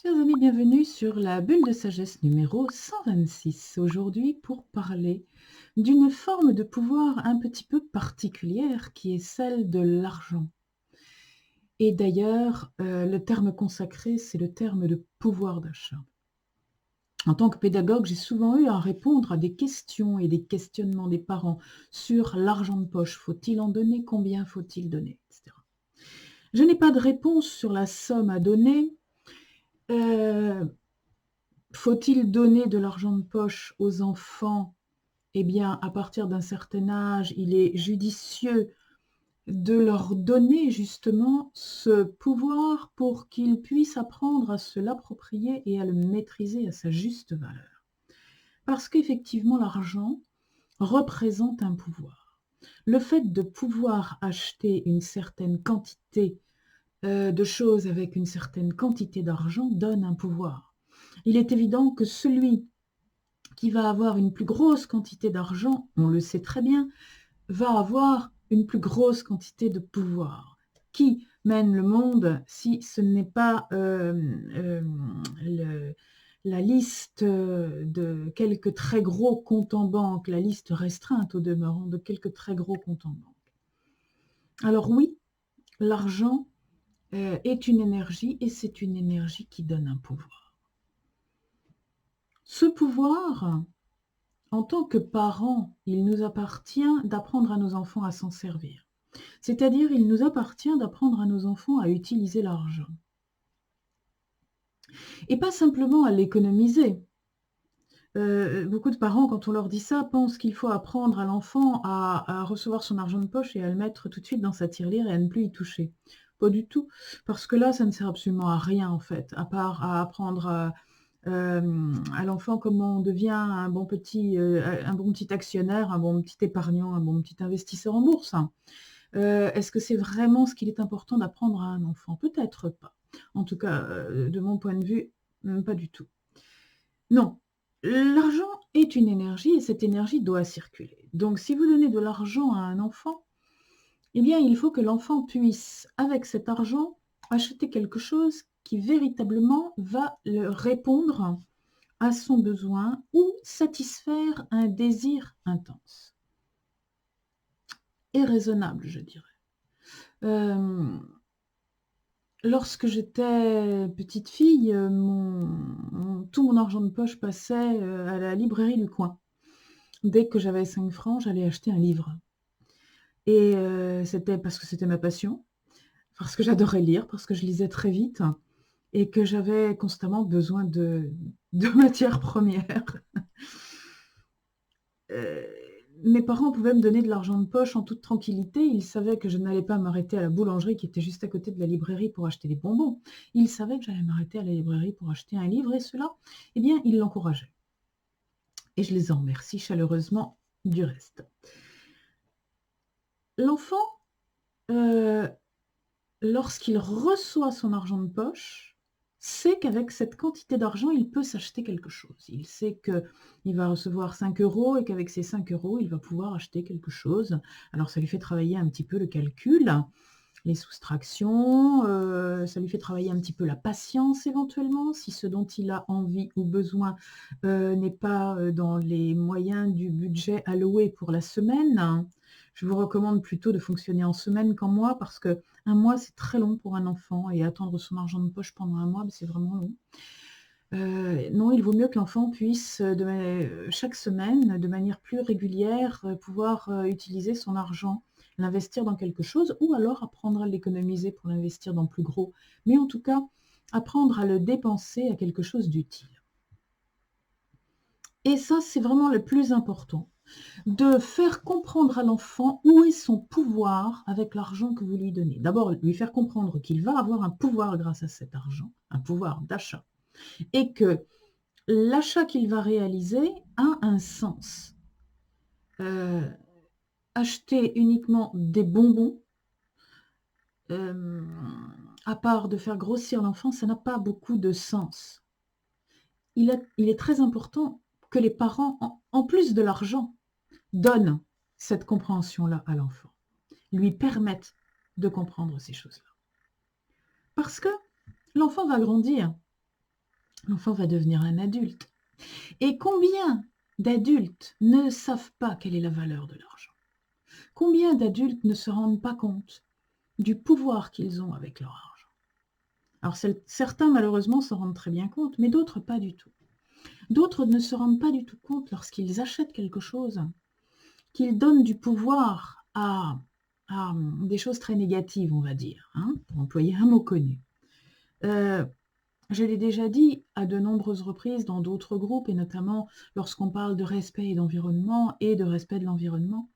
Chers amis, bienvenue sur la bulle de sagesse numéro 126. Aujourd'hui, pour parler d'une forme de pouvoir un petit peu particulière qui est celle de l'argent. Et d'ailleurs, le terme consacré, c'est le terme de pouvoir d'achat. En tant que pédagogue, j'ai souvent eu à répondre à des questions et des questionnements des parents sur l'argent de poche. Faut-il en donner? Combien faut-il donner? Etc. Je n'ai pas de réponse sur la somme à donner. Faut-il donner de l'argent de poche aux enfants? Eh bien, à partir d'un certain âge, il est judicieux de leur donner justement ce pouvoir pour qu'ils puissent apprendre à se l'approprier et à le maîtriser à sa juste valeur. Parce qu'effectivement, l'argent représente un pouvoir. Le fait de pouvoir acheter une certaine quantité de choses avec une certaine quantité d'argent donne un pouvoir. Il est évident que celui qui va avoir une plus grosse quantité d'argent, on le sait très bien, va avoir une plus grosse quantité de pouvoir. Qui mène le monde si ce n'est pas la liste de quelques très gros comptes en banque, la liste restreinte au demeurant de quelques très gros comptes en banque. Alors oui, l'argent est une énergie et c'est une énergie qui donne un pouvoir. Ce pouvoir, en tant que parents, il nous appartient d'apprendre à nos enfants à s'en servir. C'est-à-dire, il nous appartient d'apprendre à nos enfants à utiliser l'argent. Et pas simplement à l'économiser. Beaucoup de parents, quand on leur dit ça, pensent qu'il faut apprendre à l'enfant à recevoir son argent de poche et à le mettre tout de suite dans sa tirelire et à ne plus y toucher. Pas du tout, parce que là, ça ne sert absolument à rien en fait, à part à apprendre à l'enfant comment on devient un bon petit actionnaire, un bon petit épargnant, un bon petit investisseur en bourse. Est-ce que c'est vraiment ce qu'il est important d'apprendre à un enfant? Peut-être pas. En tout cas, de mon point de vue, pas du tout. Non, l'argent est une énergie et cette énergie doit circuler. Donc si vous donnez de l'argent à un enfant, eh bien il faut que l'enfant puisse, avec cet argent, acheter quelque chose qui véritablement va le répondre à son besoin ou satisfaire un désir intense et raisonnable, je dirais. Lorsque j'étais petite fille, tout mon argent de poche passait à la librairie du coin. Dès que j'avais 5 francs, j'allais acheter un livre. Et c'était parce que c'était ma passion, parce que j'adorais lire, parce que je lisais très vite et que j'avais constamment besoin de matières premières. Mes parents pouvaient me donner de l'argent de poche en toute tranquillité. Ils savaient que je n'allais pas m'arrêter à la boulangerie qui était juste à côté de la librairie pour acheter des bonbons. Ils savaient que j'allais m'arrêter à la librairie pour acheter un livre et cela, eh bien, ils l'encourageaient. Et je les en remercie chaleureusement du reste. L'enfant, lorsqu'il reçoit son argent de poche, sait qu'avec cette quantité d'argent, il peut s'acheter quelque chose. Il sait qu'il va recevoir 5 € et qu'avec ces 5 €, il va pouvoir acheter quelque chose. Alors ça lui fait travailler un petit peu le calcul, les soustractions, ça lui fait travailler un petit peu la patience éventuellement, si ce dont il a envie ou besoin, n'est pas, dans les moyens du budget alloué pour la semaine. Je vous recommande plutôt de fonctionner en semaine qu'en mois parce qu'un mois, c'est très long pour un enfant et attendre son argent de poche pendant un mois, c'est vraiment long. Non, il vaut mieux que l'enfant puisse, chaque semaine, de manière plus régulière, pouvoir, utiliser son argent, l'investir dans quelque chose ou alors apprendre à l'économiser pour l'investir dans plus gros. Mais en tout cas, apprendre à le dépenser à quelque chose d'utile. Et ça, c'est vraiment le plus important. De faire comprendre à l'enfant où est son pouvoir avec l'argent que vous lui donnez. D'abord, lui faire comprendre qu'il va avoir un pouvoir grâce à cet argent, un pouvoir d'achat, et que l'achat qu'il va réaliser a un sens. Acheter uniquement des bonbons, à part de faire grossir l'enfant, ça n'a pas beaucoup de sens. Il est très important que les parents, en plus de l'argent, donnent cette compréhension-là à l'enfant, lui permettent de comprendre ces choses-là. Parce que l'enfant va grandir l'enfant va devenir un adulte. Et combien d'adultes ne savent pas quelle est la valeur de l'argent? Combien d'adultes ne se rendent pas compte du pouvoir qu'ils ont avec leur argent? Alors certains malheureusement s'en rendent très bien compte, mais d'autres pas du tout. D'autres ne se rendent pas du tout compte lorsqu'ils achètent quelque chose, qu'ils donnent du pouvoir à des choses très négatives, on va dire, hein, pour employer un mot connu. Je l'ai déjà dit à de nombreuses reprises dans d'autres groupes, et notamment lorsqu'on parle de respect et d'environnement et de respect de l'environnement.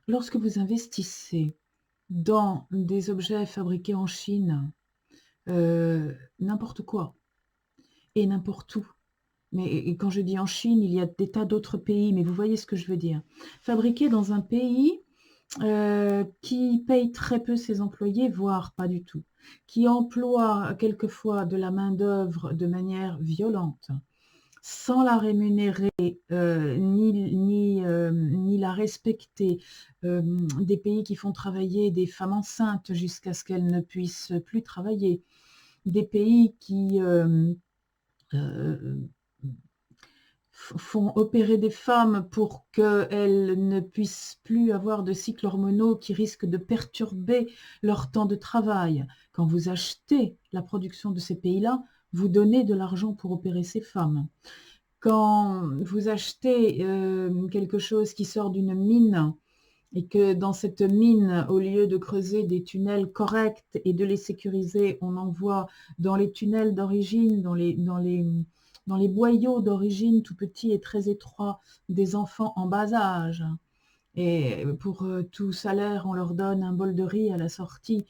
Lorsque vous investissez dans des objets fabriqués en Chine, n'importe quoi et n'importe où, mais et quand je dis en Chine, il y a des tas d'autres pays, mais vous voyez ce que je veux dire. Fabriqués dans un pays qui paye très peu ses employés, voire pas du tout, qui emploie quelquefois de la main-d'œuvre de manière violente, sans la rémunérer, ni la respecter, des pays qui font travailler des femmes enceintes jusqu'à ce qu'elles ne puissent plus travailler, des pays qui font opérer des femmes pour qu'elles ne puissent plus avoir de cycles hormonaux qui risquent de perturber leur temps de travail. Quand vous achetez la production de ces pays-là, vous donnez de l'argent pour opérer ces femmes. Quand vous achetez quelque chose qui sort d'une mine et que dans cette mine, au lieu de creuser des tunnels corrects et de les sécuriser, on envoie dans les tunnels d'origine, dans les boyaux d'origine tout petits et très étroits, des enfants en bas âge. Et pour tout salaire, on leur donne un bol de riz à la sortie.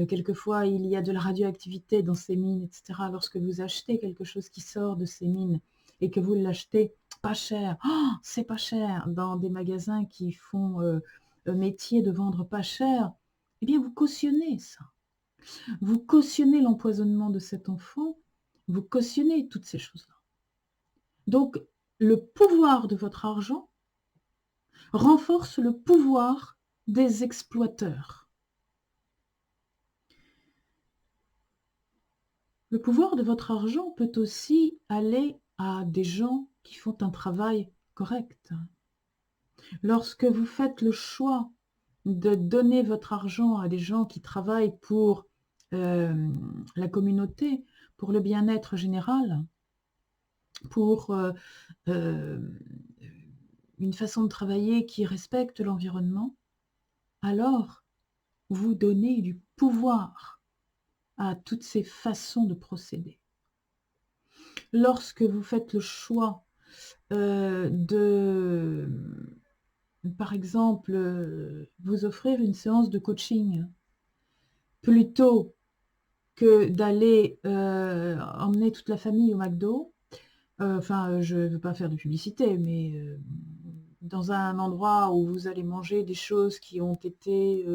Quelquefois, il y a de la radioactivité dans ces mines, etc. Lorsque vous achetez quelque chose qui sort de ces mines et que vous l'achetez pas cher, oh, c'est pas cher, dans des magasins qui font métier de vendre pas cher, eh bien, vous cautionnez ça. Vous cautionnez l'empoisonnement de cet enfant, vous cautionnez toutes ces choses-là. Donc, le pouvoir de votre argent renforce le pouvoir des exploiteurs. Le pouvoir de votre argent peut aussi aller à des gens qui font un travail correct. Lorsque vous faites le choix de donner votre argent à des gens qui travaillent pour la communauté, pour le bien-être général, pour une façon de travailler qui respecte l'environnement, alors vous donnez du pouvoir à toutes ces façons de procéder. Lorsque vous faites le choix de, par exemple, vous offrir une séance de coaching, plutôt que d'aller emmener toute la famille au McDo, je ne veux pas faire de publicité, mais dans un endroit où vous allez manger des choses qui ont été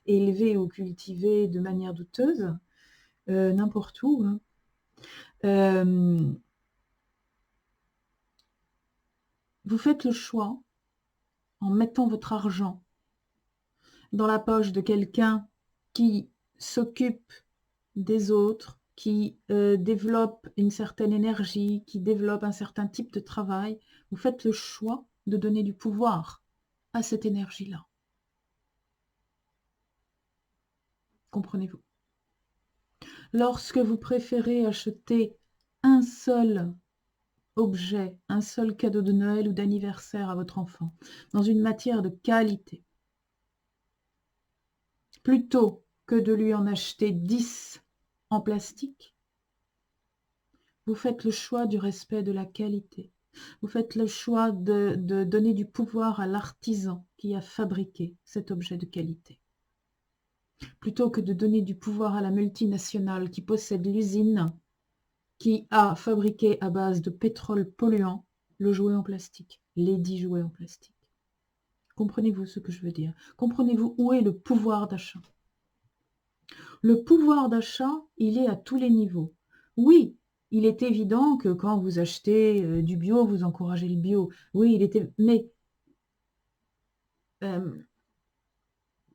élevées ou cultivées de manière douteuse, n'importe où, hein. Vous faites le choix, en mettant votre argent dans la poche de quelqu'un qui s'occupe des autres, qui développe une certaine énergie, qui développe un certain type de travail, vous faites le choix de donner du pouvoir à cette énergie-là. Comprenez-vous? Lorsque vous préférez acheter un seul objet, un seul cadeau de Noël ou d'anniversaire à votre enfant, dans une matière de qualité, plutôt que de lui en acheter 10 en plastique, vous faites le choix du respect de la qualité. Vous faites le choix de donner du pouvoir à l'artisan qui a fabriqué cet objet de qualité, plutôt que de donner du pouvoir à la multinationale qui possède l'usine qui a fabriqué à base de pétrole polluant le jouet en plastique, les 10 jouets en plastique. Comprenez-vous ce que je veux dire? Comprenez-vous où est le pouvoir d'achat? Le pouvoir d'achat, il est à tous les niveaux. Oui, il est évident que quand vous achetez du bio, vous encouragez le bio. Oui, mais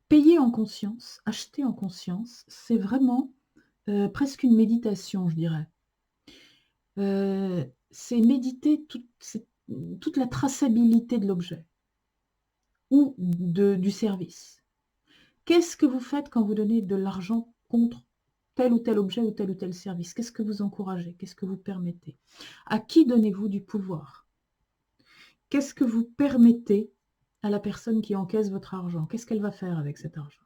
payer en conscience, acheter en conscience, c'est vraiment presque une méditation, je dirais. c'est méditer toute la traçabilité de l'objet ou du service. Qu'est-ce que vous faites quand vous donnez de l'argent contre tel ou tel objet ou tel service? Qu'est-ce que vous encouragez? Qu'est-ce que vous permettez? À qui donnez-vous du pouvoir? Qu'est-ce que vous permettez à la personne qui encaisse votre argent? Qu'est-ce qu'elle va faire avec cet argent?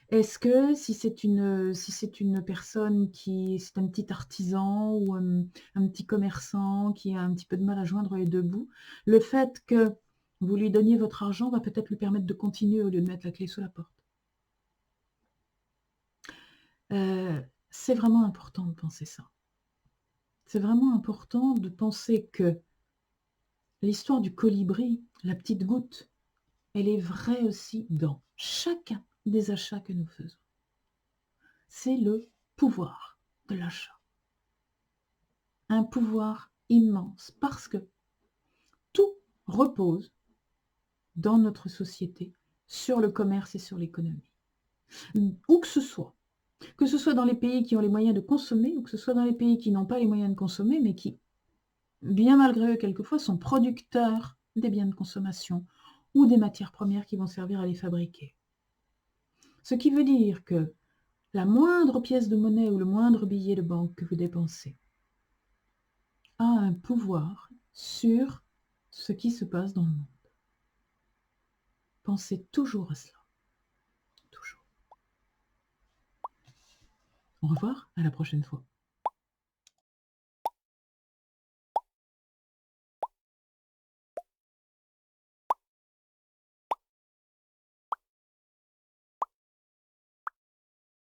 Est-ce que si c'est une personne c'est un petit artisan ou un petit commerçant qui a un petit peu de mal à joindre les 2 bouts, le fait que vous lui donniez votre argent va peut-être lui permettre de continuer au lieu de mettre la clé sous la porte. C'est vraiment important de penser ça. C'est vraiment important de penser que l'histoire du colibri, la petite goutte, elle est vraie aussi dans chacun des achats que nous faisons. C'est le pouvoir de l'achat. Un pouvoir immense parce que tout repose dans notre société sur le commerce et sur l'économie. Où que ce soit dans les pays qui ont les moyens de consommer ou que ce soit dans les pays qui n'ont pas les moyens de consommer mais qui, bien malgré eux, quelquefois, sont producteurs des biens de consommation ou des matières premières qui vont servir à les fabriquer. Ce qui veut dire que la moindre pièce de monnaie ou le moindre billet de banque que vous dépensez a un pouvoir sur ce qui se passe dans le monde. Pensez toujours à cela. Toujours. Au revoir, à la prochaine fois.